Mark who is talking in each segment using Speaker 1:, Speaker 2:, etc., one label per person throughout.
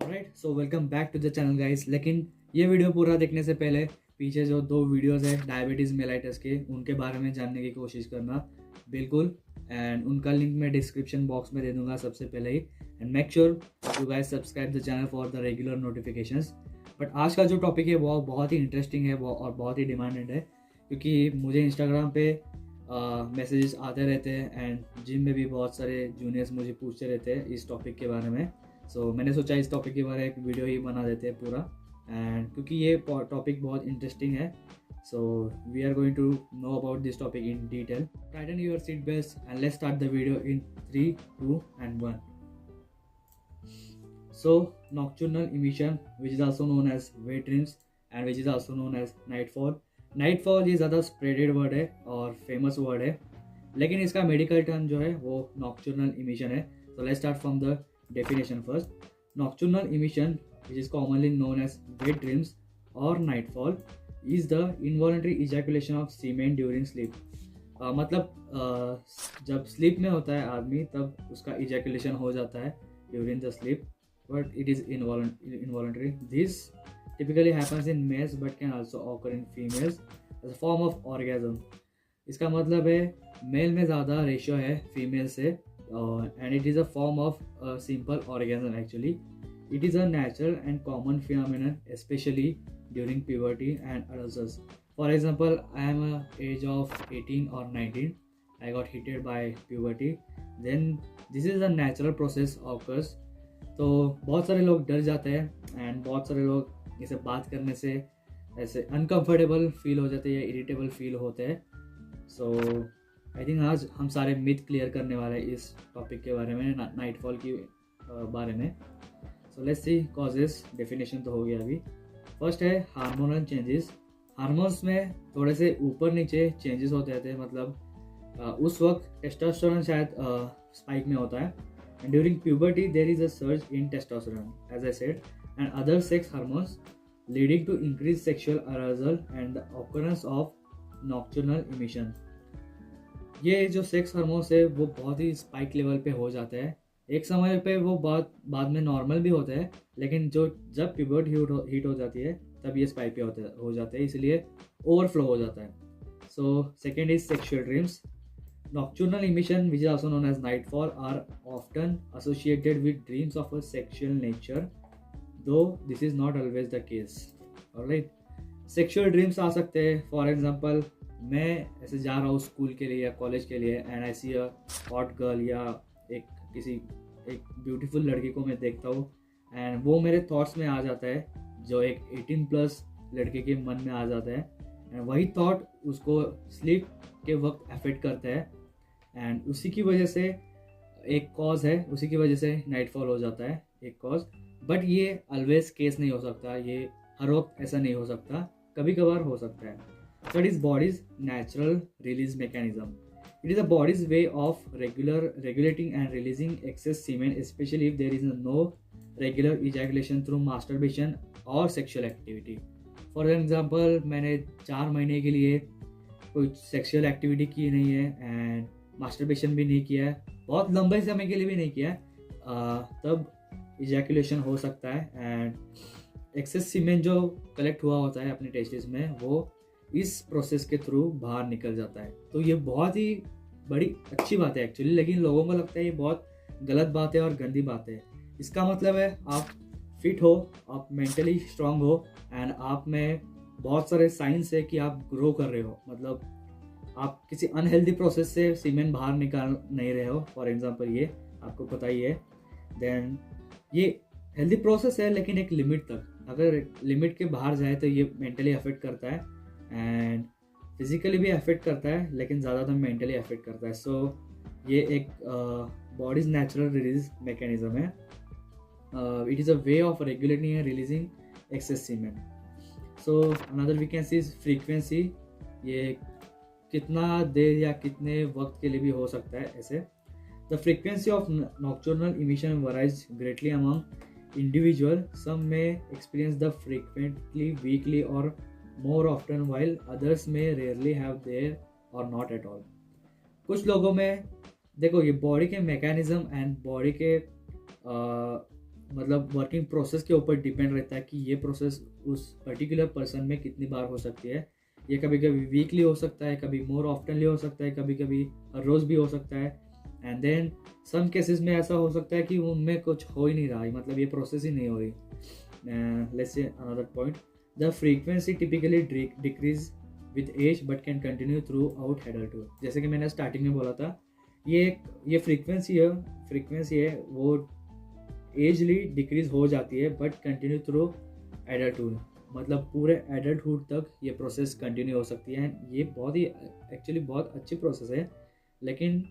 Speaker 1: Alright, so welcome back to the channel guys. लेकिन ये video पूरा देखने से पहले पीछे जो दो वीडियोस है डायबिटीज़ मेलाइटस के, उनके बारे में जानने की कोशिश करना बिल्कुल। एंड उनका लिंक मैं डिस्क्रिप्शन बॉक्स में दे दूंगा सबसे पहले ही। And make sure you guys subscribe the channel for the regular notifications. But आज का जो टॉपिक है वो बहुत ही इंटरेस्टिंग है और बहुत ही डिमांडेड है, क्योंकि मुझे इंस्टाग्राम पे मैसेजेस आते रहते हैं एंड जिम में भी बहुत सारे जूनियर्स मुझे पूछते रहते हैं इस टॉपिक के बारे में। मैंने सोचा इस टॉपिक के बारे में एक वीडियो ही बना देते हैं पूरा। एंड क्योंकि ये टॉपिक बहुत इंटरेस्टिंग है, so we are going to know about this topic in detail. Tighten your seat belt and let's start the video in 3, 2 and 1. So nocturnal emission, which is also known as wet dreams and which is also known as nightfall. Nightfall ये ज़्यादा spreaded word है और famous word है, लेकिन इसका medical term जो है वो नॉक्टर्नल इमिशन है। So let's start from the definition first. Nocturnal emission, which is commonly known as wet dreams or nightfall, is the involuntary ejaculation of semen during sleep. जब sleep में होता है आदमी तब उसका इजैकुलेशन हो जाता है during the sleep, but it is involuntary. This typically happens in males but can also occur in females as a form of orgasm. इसका मतलब है मेल में ज़्यादा रेशियो है फीमेल से, and it is a form of simple orgasm actually. It is a natural and common phenomenon specially during puberty and adolescence. For example, I am age of 18 or 19. I got hit by puberty. Then this is a natural process occurs. तो बहुत सारे लोग डर जाते हैं and बहुत सारे लोग इसे बात करने से ऐसे अनकंफर्टेबल फील हो जाते हैं या इरिटेबल फील होते हैं. सो आई थिंक आज हम सारे मिथ क्लियर करने वाले हैं इस टॉपिक के बारे में, नाइटफॉल की बारे में. So let's see causes. Definition तो हो गया अभी. फर्स्ट है हार्मोनल चेंजेस. हार्मोन्स में थोड़े से ऊपर नीचे चेंजेस होते रहते हैं, मतलब उस वक्त टेस्टोस्टेरोन शायद स्पाइक में होता है. And during puberty, there is a surge in testosterone, as I said, and other sex hormones, leading to increased sexual arousal and the occurrence of nocturnal emission. ये जो सेक्स हार्मोन्स है वो बहुत ही spike level पे हो जाते हैं. एक समय पे वो बाद में नॉर्मल भी होते हैं, लेकिन जब प्यूबर्टी हीट हो जाती है तब ये स्पाइक पे हो जाते हैं, इसलिए ओवरफ्लो हो जाता है. So second is sexual dreams. Nocturnal emission, which is also known as nightfall, are often associated with dreams of a sexual nature, though this is not always the case. Alright, sexual dreams आ सकते हैं. For example, मैं ऐसे जा रहा हूँ school के लिए या कॉलेज के लिए and I see a hot girl या एक ब्यूटीफुल लड़की को मैं देखता हूँ एंड वो मेरे थॉट्स में आ जाता है, जो एक 18+ लड़के के मन में आ जाता है. एंड वही थॉट उसको स्लीप के वक्त अफेक्ट करता है एंड उसी की वजह से एक कॉज है, उसी की वजह से नाइटफॉल हो जाता है एक कॉज. बट ये ऑलवेज केस नहीं हो सकता, ये हर वक्त ऐसा नहीं हो सकता, कभी कभार हो सकता है. So it is bodies natural release mechanism. It is a bodies way of regulating and releasing excess semen, especially if there is no regular ejaculation through masturbation or sexual activity. For example, मैंने 4 महीने के लिए कोई sexual activity की नहीं है and masturbation भी नहीं किया है, बहुत लंबे समय के लिए भी नहीं किया है, तब इजैकुलेशन हो सकता है. एंड एक्सेस सीमेन जो कलेक्ट हुआ होता है अपने टेस्टिस में, वो इस प्रोसेस के थ्रू बाहर निकल जाता है. तो ये बहुत ही बड़ी अच्छी बात है एक्चुअली, लेकिन लोगों को लगता है ये बहुत गलत बात है और गंदी बात है. इसका मतलब है आप फिट हो, आप मेंटली स्ट्रांग हो एंड आप में बहुत सारे साइंस है कि आप ग्रो कर रहे हो, मतलब आप किसी अनहेल्दी प्रोसेस से सीमेन बाहर निकाल नहीं रहे हो. फॉर एग्जांपल ये आपको पता ही है. देन ये हेल्दी प्रोसेस है लेकिन एक लिमिट तक. अगर लिमिट के बाहर जाए तो ये मेंटली अफेक्ट करता है एंड फिजिकली भी अफेक्ट करता है, लेकिन ज़्यादातर मेंटली अफेक्ट करता है. सो ये एक बॉडीज नेचुरल रिलीज मैकेनिज्म है. It is a way of regulating and releasing excess semen. So another we can see is frequency. ये कितना देर या कितने वक्त के लिए भी हो सकता है ऐसे. The frequency of nocturnal emission varies greatly among individual. Some may experience the frequently, weekly or more often, while others may rarely have there or not at all. कुछ लोगों में देखो ये बॉडी के मैकेनिज्म एंड बॉडी के मतलब working process के ऊपर डिपेंड रहता है कि ये प्रोसेस उस पर्टिकुलर पर्सन में कितनी बार हो सकती है। ये कभी कभी वीकली हो सकता है, कभी मोर ऑफ्टनली हो सकता है, कभी कभी हर रोज़ भी हो सकता है। एंड देन सम केसेस में ऐसा हो सकता है कि उनमें कुछ हो ही नहीं रहा है, मतलब ये प्रोसेस ही नहीं हो रही। Let's say another point, the frequency typically decrease with age but can continue throughout adulthood. जैसे कि मैंने स्टार्टिंग में बोला था, ये फ्रीक्वेंसी है वो एजली डिक्रीज हो जाती है बट कंटिन्यू थ्रू एडल्टहुड, मतलब पूरे एडल्टहुड तक ये प्रोसेस कंटिन्यू हो सकती है। ये बहुत ही एक्चुअली बहुत अच्छी प्रोसेस है, लेकिन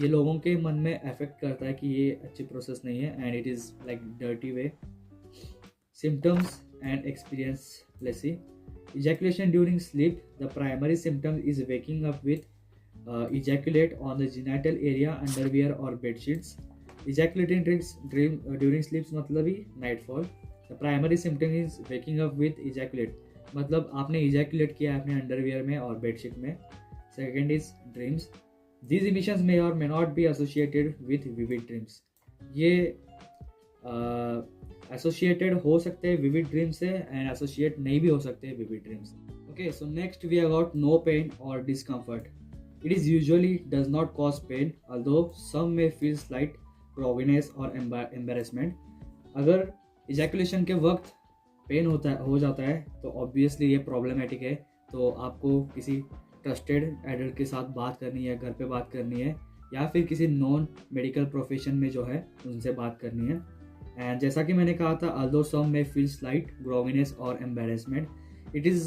Speaker 1: ये लोगों के मन में अफेक्ट करता है कि ये अच्छी प्रोसेस नहीं है and it is like dirty way. Symptoms and experience, let's see. ejaculation during sleep, the primary symptom is waking up with ejaculate on the genital area, underwear or bed sheets. Ejaculating during sleeps मतलब ही nightfall. The primary symptom is waking up with ejaculate, मतलब आपने ejaculate किया है अपने underwear में और bedsheet में. Second is dreams. These emissions may or may not be associated with vivid dreams. ये एसोसिएटेड हो सकते हैं विविड ड्रीम से एंड एसोसिएट नहीं भी हो सकते vivid dreams. Okay, so next we have got no pain और discomfort. It is usually does not cause pain, although some men feel slight ग्रॉगीनेस और एम्बेरसमेंट। अगर इजैकुलेशन के वक्त पेन हो जाता है तो ऑब्वियसली ये प्रॉब्लमेटिक है, तो आपको किसी ट्रस्टेड एडल्ट के साथ बात करनी है, घर पे बात करनी है, या फिर किसी नॉन मेडिकल प्रोफेशन में जो है उनसे बात करनी है। एंड जैसा कि मैंने कहा था, although some may feel slight grogginess or embarrassment, it is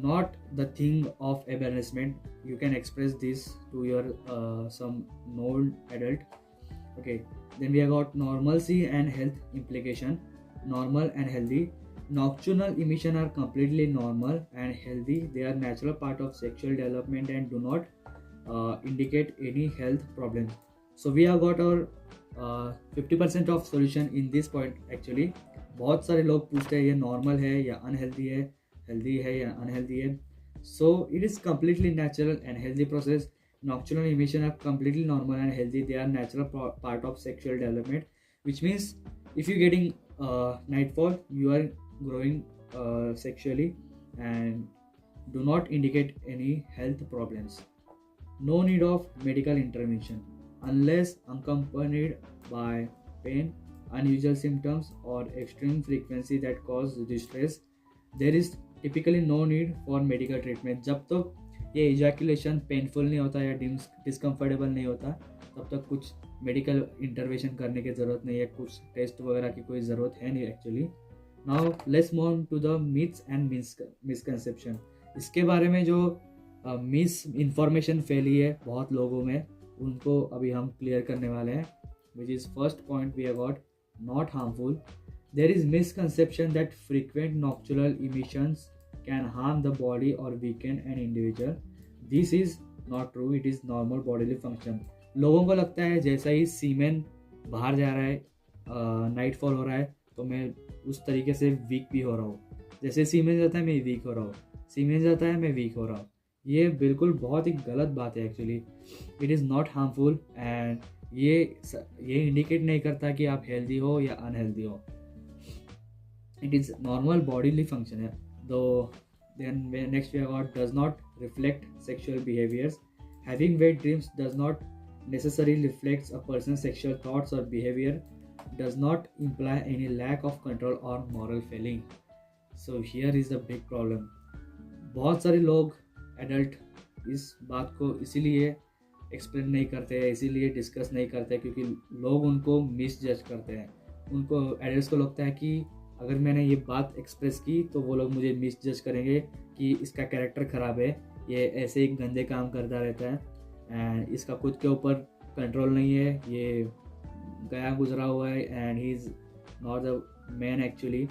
Speaker 1: not the thing of embarrassment. You can express this to your some known adult. Okay, then we have got normalcy and health implication. Normal and healthy. Nocturnal emission are completely normal and healthy. They are natural part of sexual development and do not indicate any health problems. So we have got our 50% of solution in this point. Actually बहुत सारे लोग पूछते हैं ये normal है या unhealthy है, healthy है या अनहेल्दी है। So it is completely natural and healthy process. Nocturnal emission are completely normal and healthy, they are natural part of sexual development, which means if you getting nightfall you are growing sexually and do not indicate any health problems. No need of medical intervention unless accompanied by pain, unusual symptoms or extreme frequency that cause distress. There is typically no need for medical treatment. जब तक ये ejaculation painful नहीं होता या discomfortable नहीं होता, तब तक कुछ मेडिकल इंटरवेंशन करने की ज़रूरत नहीं है, कुछ टेस्ट वगैरह की कोई ज़रूरत है नहीं actually. Now let's move on to the myths and misconception. इसके बारे में जो मिस इन्फॉर्मेशन फैली है बहुत लोगों में, उनको अभी हम क्लियर करने वाले हैं। Which is first point we have got, not harmful. There is misconception that frequent nocturnal emissions can harm the body और weaken an individual. This is not true, it is normal bodily function. लोगों को लगता है जैसा ही सीमेन बाहर जा रहा है, नाइटफॉल हो रहा है, तो मैं उस तरीके से वीक भी हो रहा हूँ। जैसे सीमेन जाता है मैं वीक हो रहा हूँ, सीमेन जाता है मैं वीक हो रहा हूँ। ये बिल्कुल बहुत ही गलत बात है actually. It is not harmful and ये इंडिकेट नहीं करता कि आप हेल्दी हो या अनहेल्दी हो। It is normal bodily function है। दो then next we have got, does not reflect sexual behaviours. Having wet dreams does not necessarily reflects a person's sexual thoughts or behavior, does not imply any lack of control or moral failing. So here is the big problem. बहुत सारे लोग adult इस बात को इसीलिए explain नहीं करते हैं, इसीलिए डिस्कस नहीं करते क्योंकि लोग उनको मिस जज करते हैं। उनको एडल्ट्स को लगता है कि अगर मैंने ये बात एक्सप्रेस की तो वो लोग मुझे मिस जज करेंगे कि इसका कैरेक्टर ख़राब है, ये ऐसे ही गंदे काम करता रहता है एंड इसका खुद के ऊपर कंट्रोल नहीं है, ये गया गुजरा हुआ है and he is not the man actually.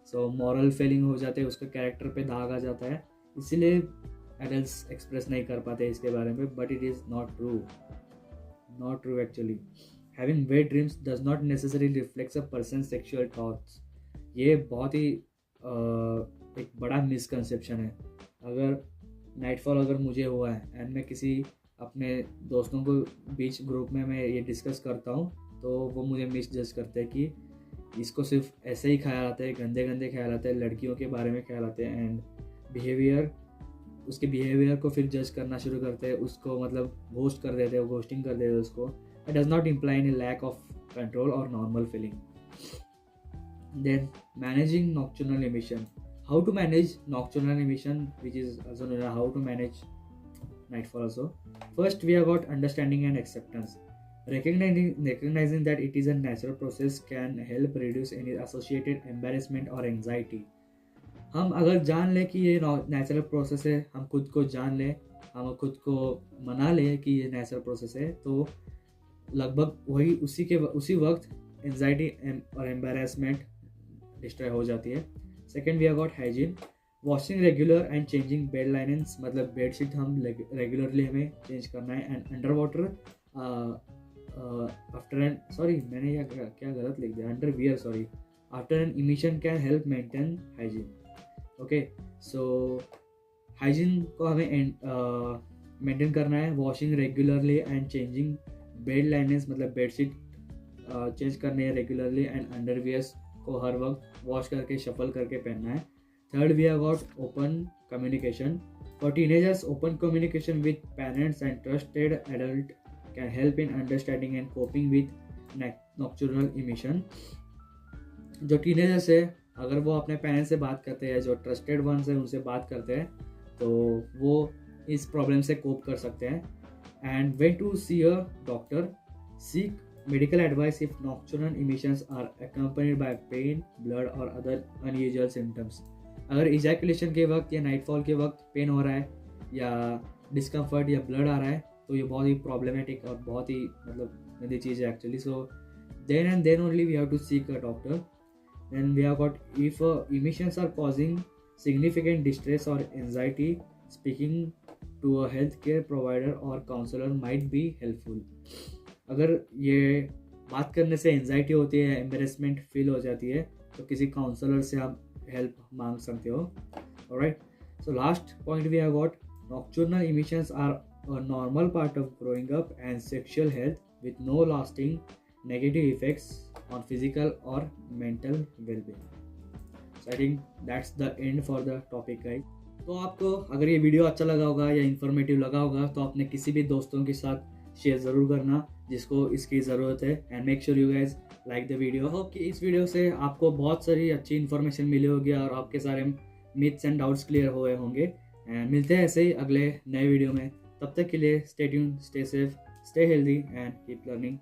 Speaker 1: So moral failing हो जाते हैं, उसके कैरेक्टर पे दाग आ जाता है, इसीलिए एडल्ट्स एक्सप्रेस नहीं कर पाते इसके बारे में। But it is not true actually. Having wet dreams does not necessarily reflects a person sexual thoughts. ये बहुत ही एक बड़ा मिसकंसेप्शन है। अगर नाइटफॉल अगर मुझे हुआ है एंड मैं किसी अपने दोस्तों को बीच ग्रुप में मैं ये डिस्कस करता हूँ, तो वो मुझे मिस जज करते हैं कि इसको सिर्फ ऐसे ही ख्याल आते हैं, गंदे गंदे ख्याल आते हैं, लड़कियों के बारे में ख्याल आते हैं, एंड बिहेवियर, उसके बिहेवियर को फिर जज करना शुरू करते हैं, उसको मतलब घोस्ट कर देते हैं, घोस्टिंग कर देते हैं उसको. It does not imply any lack of control और normal feeling. Then managing nocturnal emission. How to manage nocturnal emission, which is also known as how to manage nightfall also. First, we have got understanding and acceptance. Recognizing that it is a natural process can help reduce any associated embarrassment or anxiety. हम अगर जान लें कि ये natural process है, हम खुद को जान लें, हम खुद को मना लें कि ये नेचुरल प्रोसेस है, तो लगभग वही उसी वक्त एंजाइटी और एम्बेरसमेंट डिस्ट्रॉय हो जाती है. Second, we have got hygiene. Washing regular and changing bed linings, मतलब बेडशीट हम रेगुलरली हमें चेंज करना है. And under water after an मैंने क्या गलत लिख दिया, underwear after an emission can help maintain hygiene. Okay, so hygiene को हमें मेंटेन करना है. Washing regularly and changing bed linings, मतलब बेडशीट चेंज करनी है रेगुलरली, एंड अंडरवियर्स को हर वक्त वॉश करके शफल करके पहनना है. Third, we have got open communication. For teenagers, open communication with parents and trusted adult can help in understanding and coping with nocturnal emission. जो teenagers है, अगर वो अपने पेरेंट्स से बात करते हैं, जो ट्रस्टेड वंस है उनसे बात करते हैं, तो वो इस प्रॉब्लम से कोप कर सकते हैं. And when to see a doctor, seek medical advice if nocturnal emissions are accompanied by pain, blood or other unusual symptoms. अगर ejaculation के वक्त या nightfall के वक्त पेन हो रहा है या डिस्कम्फर्ट या ब्लड आ रहा है, तो ये बहुत ही प्रॉब्लमेटिक और बहुत ही मतलब गंदी चीज़ है actually. So then and then only we have to seek a doctor. Then we have got if emissions are causing significant distress or anxiety, speaking to a healthcare provider or counselor might be helpful. अगर ये बात करने से anxiety होती है, embarrassment feel हो जाती है, तो किसी काउंसलर से आप हेल्प मांग सकते हो. Alright, so last point we have got nocturnal emissions are a normal part of growing up and sexual health with no lasting negative effects on physical और mental wellbeing. So I think that's the end for the topic guys. तो आपको अगर ये video अच्छा लगा होगा या informative लगा होगा, तो अपने किसी भी दोस्तों के साथ शेयर ज़रूर करना जिसको इसकी ज़रूरत है. And make sure you guys like the video. Hope कि इस वीडियो से आपको बहुत सारी अच्छी इन्फॉर्मेशन मिली होगी और आपके सारे मिथ्स एंड डाउट्स क्लियर हुए होंगे. एंड मिलते हैं ऐसे ही अगले नए वीडियो में. तब तक के लिए stay tuned, stay safe, stay healthy and keep learning.